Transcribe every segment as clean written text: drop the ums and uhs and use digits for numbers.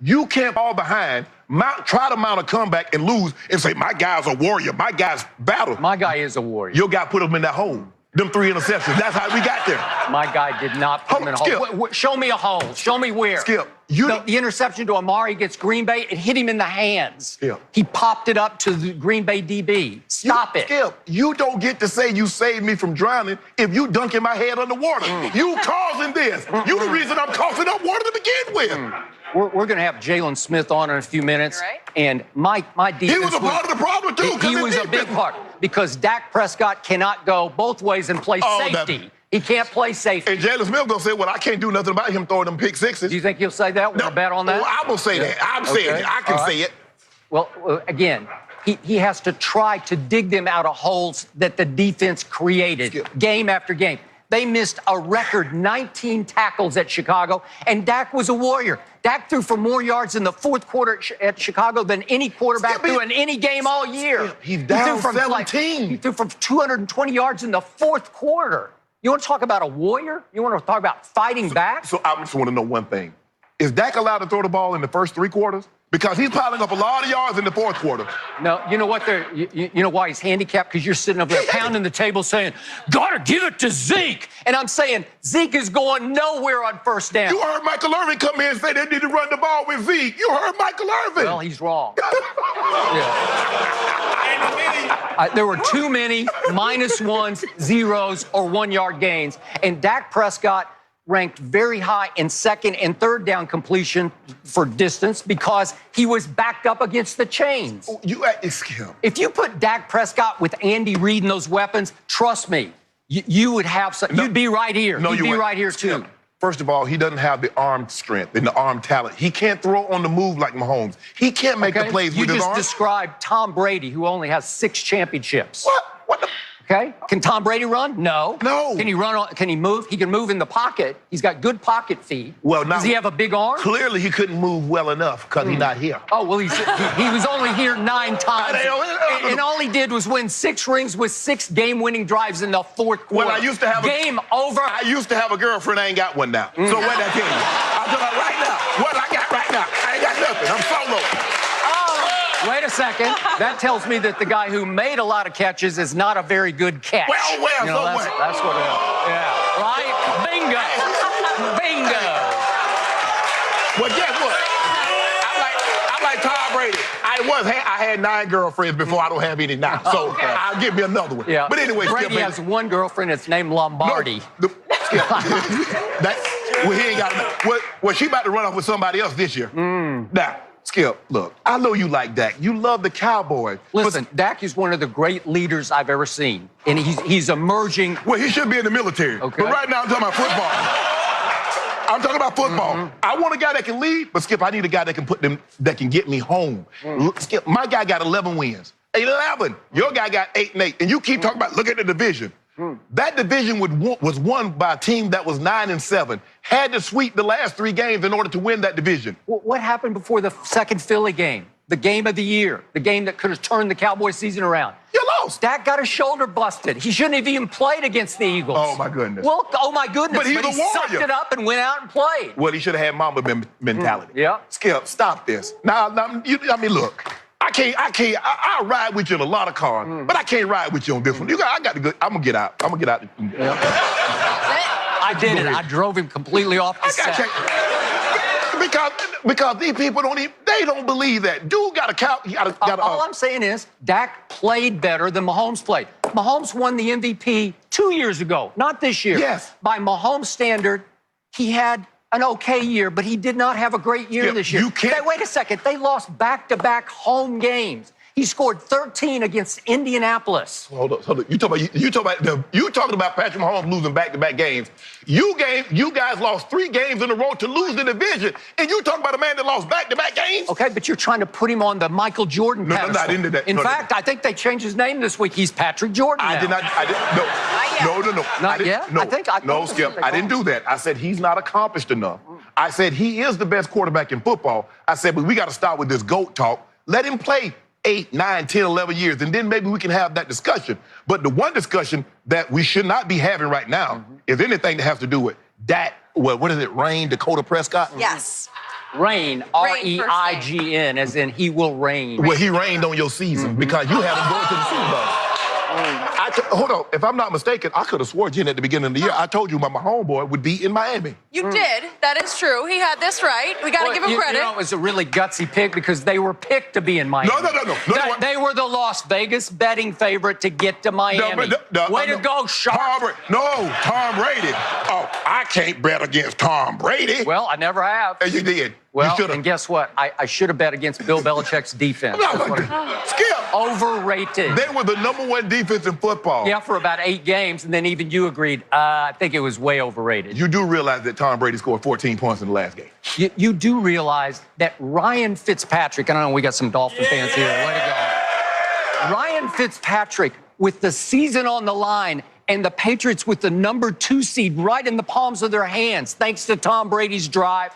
You can't fall behind, try to mount a comeback and lose and say, my guy's a warrior, my guy's battle. My guy is a warrior. Your guy put him in that hole. Them 3 interceptions. That's how we got there. My guy did not put him in a hole. Show me a hole. Show me where. Skip. The interception to Amari against Green Bay, it hit him in the hands. Skip. He popped it up to the Green Bay DB. Stop it. Skip, you don't get to say you saved me from drowning if you dunking my head underwater. You causing this. You the reason I'm coughing up water to begin with. We're going to have Jalen Smith on in a few minutes. Right. And my defense He was a part of the problem, too. He was a big part because Dak Prescott cannot go both ways and play safety. He can't play safety. And Jalen Smith going to say, well, I can't do nothing about him throwing them pick sixes. Do you think he'll say that? Want to bet on that? Well, I will say that. I'm saying it. I can say it. Well, again, he has to try to dig them out of holes that the defense created game after game. They missed a record 19 tackles at Chicago, and Dak was a warrior. Dak threw for more yards in the fourth quarter at Chicago than any quarterback threw in any game all year. He's down 17. He threw for 220 yards in the fourth quarter. You want to talk about a warrior? You want to talk about fighting back? So I just want to know one thing. Is Dak allowed to throw the ball in the first 3 quarters? Because he's piling up a lot of yards in the fourth quarter. No, you know what? You know why he's handicapped? Because you're sitting over there pounding the table saying, gotta give it to Zeke. And I'm saying, Zeke is going nowhere on first down. You heard Michael Irvin come in and say they need to run the ball with Zeke. You heard Michael Irvin. Well, he's wrong. There were too many -1s, 0s, or 1-yard gains. And Dak Prescott ranked very high in second and third down completion for distance because he was backed up against the chains. If you put Dak Prescott with Andy Reid and those weapons, trust me, you would have some. You'd be right here. No, you'd be right here too. First of all, he doesn't have the arm strength and the arm talent. He can't throw on the move like Mahomes. He can't make the plays with his arm. You just described Tom Brady, who only has 6 championships. What the? Okay. Can Tom Brady run? No. No. Can he run? Can he move? He can move in the pocket. He's got good pocket feet. Well, now, does he have a big arm? Clearly, he couldn't move well enough because he's not here. Oh, well, he was only here 9 times. And all he did was win 6 rings with 6 game-winning drives in the fourth quarter. Well, I used to have game over. I used to have a girlfriend. I ain't got one now. So what that tell you? I'm talking about right now. What I got right now? I ain't got nothing. I'm solo. Wait a second. That tells me that the guy who made a lot of catches is not a very good catch. Well, you know, that's what it is. Yeah. Right? Bingo. Bingo. Well, guess what? I'm like Tom Brady. I had 9 girlfriends before. I don't have any now. So I'll give me another one. Yeah. But anyway, Brady has one girlfriend. It's named Lombardi. No, he ain't got enough. Well, she about to run off with somebody else this year. Now, Skip, look, I know you like Dak. You love the Cowboys. Listen, Dak is one of the great leaders I've ever seen. And he's emerging. Well, he should be in the military. Okay. But right now, I'm talking about football. I'm talking about football. I want a guy that can lead, but Skip, I need a guy that can get me home. Skip, my guy got 11 wins. 11. Your guy got 8 and 8. And you keep talking about, look at the division. That division was won by a team that was 9 and 7. Had to sweep the last 3 games in order to win that division. What happened before the second Philly game? The game of the year. The game that could have turned the Cowboys season around. You lost. Dak got his shoulder busted. He shouldn't have even played against the Eagles. Oh, my goodness. Well, oh, my goodness. But he's a warrior. Sucked it up and went out and played. Well, he should have had Mamba mentality. Yeah. Skip, stop this. Now, look. I'll ride with you in a lot of cars, but I can't ride with you on this one. I'm gonna get out. I'm gonna get out. Yeah. I did it. I drove him completely off the set. Because these people don't believe that. Dude got a cow. All I'm saying is Dak played better than Mahomes played. Mahomes won the MVP 2 years ago, not this year. Yes. By Mahomes' standard, he had an okay year, but he did not have a great year this year. You can't. Wait a second. They lost back-to-back home games. He scored 13 against Indianapolis. Hold up. You talking about Patrick Mahomes losing back-to-back games. You guys lost 3 games in a row to lose the division, and you talking about a man that lost back-to-back games? Okay, but you're trying to put him on the Michael Jordan pedestal. No, I didn't do that. In fact, I think they changed his name this week. He's Patrick Jordan now. I did not. No. Not yet? No, Skip. I didn't do that. I said he's not accomplished enough. I said he is the best quarterback in football. I said, but we got to start with this GOAT talk. Let him play 8, 9, 10, 11 years, and then maybe we can have that discussion. But the one discussion that we should not be having right now is anything that has to do with Dak, what is it, Dakota Prescott? Yes. Reign, R-E-I-G-N, as in he will reign. Well, he reigned on your season because you had him going to the Super Bowl. Hold on. If I'm not mistaken, I could have swore, Jen, at the beginning of the year, I told you my homeboy would be in Miami. You did. That is true. He had this right. We got to give him credit. You know, it was a really gutsy pick because they were picked to be in Miami. No. They were the Las Vegas betting favorite to get to Miami. Way to go, Sharpe. Tom Brady. Oh, I can't bet against Tom Brady. Well, I never have. And you did. Well, and guess what? I should have bet against Bill Belichick's defense. Skip. Overrated. They were the #1 defense in football. Yeah, for about 8 games, and then even you agreed. I think it was way overrated. You do realize that Tom Brady scored 14 points in the last game. You do realize that Ryan Fitzpatrick, I don't know, we got some Dolphin fans here. Way to go. Ryan Fitzpatrick, with the season on the line, and the Patriots with the #2 seed right in the palms of their hands, thanks to Tom Brady's drive,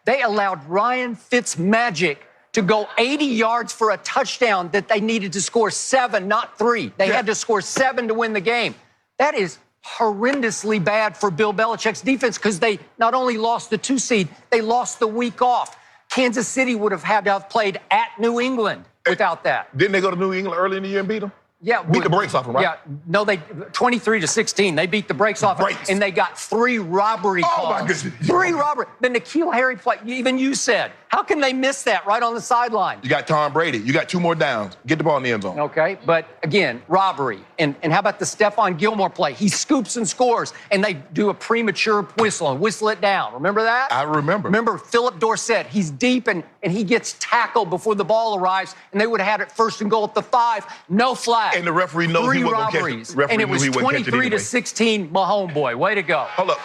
they allowed Ryan Fitzmagic to go 80 yards for a touchdown that they needed to score 7, not 3. They had to score 7 to win the game. That is horrendously bad for Bill Belichick's defense because they not only lost the 2 seed, they lost the week off. Kansas City would have had to have played at New England without that. Didn't they go to New England early in the year and beat them? Yeah, beat the brakes off them, right? Yeah, no, they 23-16. They beat the brakes off them, and they got 3 robbery calls. Oh my goodness! 3 robbery. The N'Keal Harry play. Even you said, how can they miss that right on the sideline? You got Tom Brady. You got 2 more downs. Get the ball in the end zone. Okay, but again, robbery. And how about the Stephon Gilmore play? He scoops and scores, and they do a premature whistle and whistle it down. Remember that? I remember. Remember Philip Dorsett? He's deep, and he gets tackled before the ball arrives, and they would have had it 1st and goal at the 5. No flag. And the referee knows 3 he wasn't robberies. Catch it. And it was 23-16, Mahomes boy. Way to go. Hold up.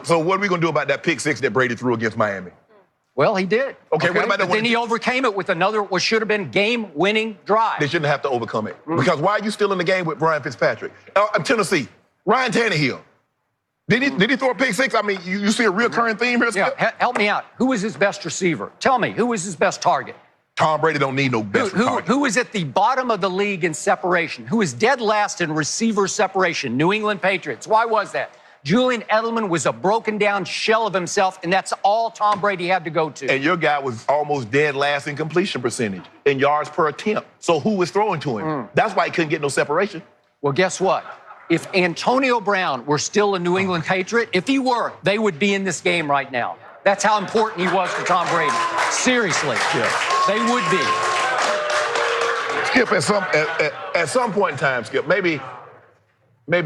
So what are we going to do about that pick 6 that Brady threw against Miami? Well, he did. Okay, what about that one? Then he overcame it with another, what should have been game-winning drive. They shouldn't have to overcome it. Because why are you still in the game with Ryan Fitzpatrick? Tennessee, Ryan Tannehill. Did he throw a pick 6? I mean, you see a recurring theme here? Yeah, help me out. Who was his best receiver? Tell me, who was his best target? Tom Brady don't need no best target. Who is at the bottom of the league in separation? Who is dead last in receiver separation? New England Patriots. Why was that? Julian Edelman was a broken-down shell of himself, and that's all Tom Brady had to go to. And your guy was almost dead last in completion percentage, in yards per attempt. So who was throwing to him? That's why he couldn't get no separation. Well, guess what? If Antonio Brown were still a New England Patriot, if he were, they would be in this game right now. That's how important he was to Tom Brady. Seriously. Yeah. They would be. Skip, at some point in time, Skip, maybe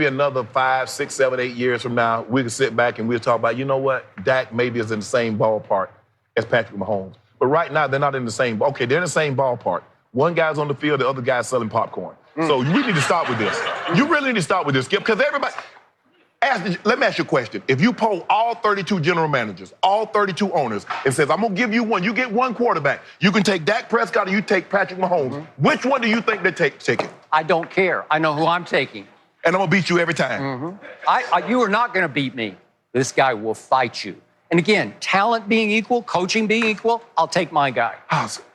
another 5, 6, 7, 8 years from now, we can sit back and we'll talk about, you know what, Dak maybe is in the same ballpark as Patrick Mahomes. But right now, they're not in the same. Okay, they're in the same ballpark. One guy's on the field, the other guy's selling popcorn. So we need to start with this. You really need to start with this, Skip, because everybody. Let me ask you a question. If you poll all 32 general managers, all 32 owners, and says, I'm going to give you one, you get one quarterback. You can take Dak Prescott or you take Patrick Mahomes. Which one do you think they're taking? I don't care. I know who I'm taking. And I'm going to beat you every time. You are not going to beat me. This guy will fight you. And again, talent being equal, coaching being equal, I'll take my guy.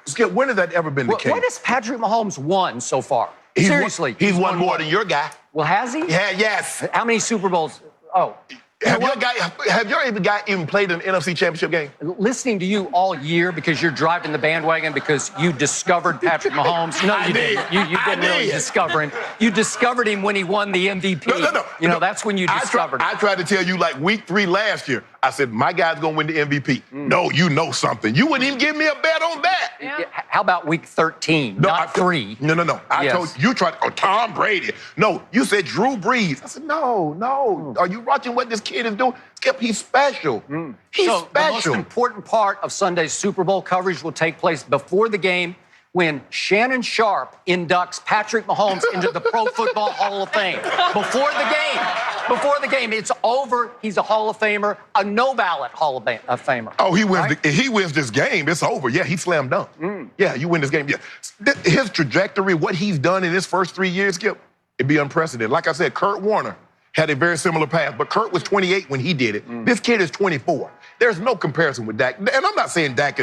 Skip, when has that ever been the case? What has Patrick Mahomes won so far? Seriously. He's won more than your guy. Well, has he? Yeah, yes. How many Super Bowls? Oh. Have your guy even played an NFC Championship game? Listening to you all year because you're driving the bandwagon because you discovered Patrick Mahomes. No, you didn't. You didn't really discover him. You discovered him when he won the MVP. No. You know, that's when you discovered him. I tried to tell you like week 3 last year. I said, my guy's going to win the MVP. No, you know something. You wouldn't even give me a bet on that. Yeah. How about week 13, not 3? No. I told you tried, Tom Brady. No, you said Drew Brees. I said, no. Are you watching what this kid is doing? Skip, he's special. He's special. The most important part of Sunday's Super Bowl coverage will take place before the game when Shannon Sharpe inducts Patrick Mahomes into the Pro Football Hall of Fame. Before the game, it's over. He's a Hall of Famer, a no-ballot Hall of Famer. Oh, he wins. Right? He wins this game. It's over. Yeah, he slam dunk. Yeah, you win this game. Yeah, his trajectory, what he's done in his first 3 years, Skip, it'd be unprecedented. Like I said, Kurt Warner had a very similar path, but Kurt was 28 when he did it. This kid is 24. There's no comparison with Dak. And I'm not saying Dak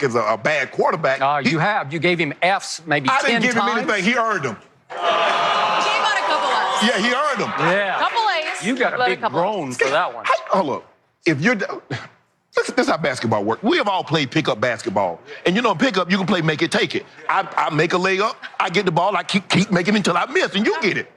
is a bad quarterback. You gave him Fs maybe 10 times. I didn't give him anything. He earned them. He gave out a couple Fs. Yeah, he earned them. Yeah. Couple A's. You got a big groan for that one. Hold up. If you're This is how basketball works. We have all played pickup basketball. And you know, in pickup, you can play make it, take it. I make a layup, I get the ball, I keep making it until I miss, and you get it.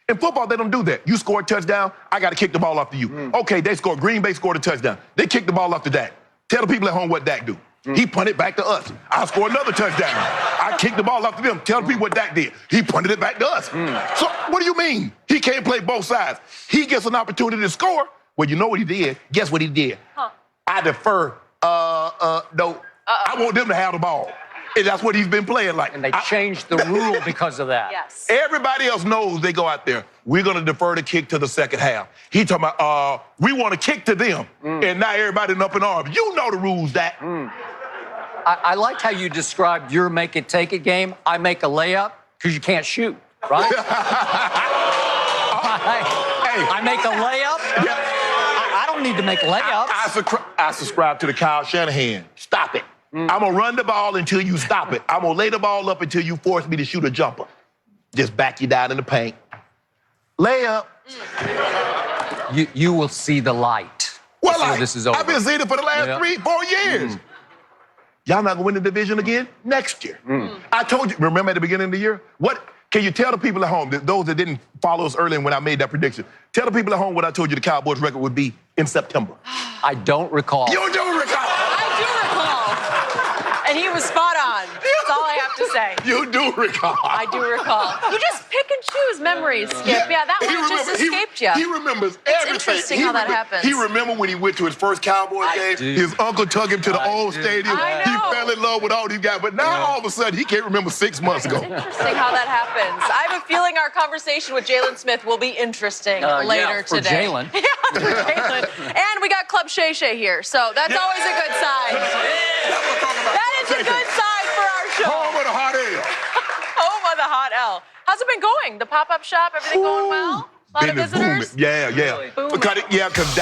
In football, they don't do that. You score a touchdown, I got to kick the ball off to you. Okay, they scored. Green Bay scored a touchdown. They kicked the ball off to Dak. Tell the people at home what Dak do. He punted it back to us. I scored another touchdown. I kicked the ball off to them. Tell the people what Dak did. He punted it back to us. So what do you mean? He can't play both sides. He gets an opportunity to score. Well, you know what he did? Guess what he did? I defer. No. I want them to have the ball. And that's what he's been playing like. And they changed the rule because of that. Yes. Everybody else knows they go out there. We're going to defer the kick to the second half. He talking about, we want to kick to them. And now everybody up in arms. You know the rules, Dak. I liked how you described your make it, take it game. I make a layup because you can't shoot, right? I make a layup. Yeah. I don't need to make layups. I subscribe to the Kyle Shanahan. Stop it. I'm going to run the ball until you stop it. I'm going to lay the ball up until you force me to shoot a jumper. Just back you down in the paint. Layup. You will see the light. Well, this is over. I've been seeing it for the last 3-4 years. Y'all not going to win the division again next year. I told you, remember at the beginning of the year? What can you tell the people at home, those that didn't follow us earlier when I made that prediction, tell the people at home what I told you the Cowboys record would be in September. I don't recall. You don't recall. I do recall. And he was spot on. That's all I have to say. You do recall. I do recall. You just pick and choose memories, Skip. Yeah, that one just escaped you. He remembers everything. It's interesting how that happens. He remembered when he went to his first Cowboys game. His uncle took him to the old stadium. I He know. fell in love with all these guys. But now all of a sudden, he can't remember 6 months ago. It's interesting how that happens. I have a feeling our conversation with Jalen Smith will be interesting later for today. Jalen. Yeah, for Jalen. And we got Club Shay Shay here, so that's always a good sign. That is a good sign for our show. Home of the hot air. Home of the hot L. How's it been going? The pop-up shop, everything going well? A lot of Business visitors? booming. Yeah. Booming. Because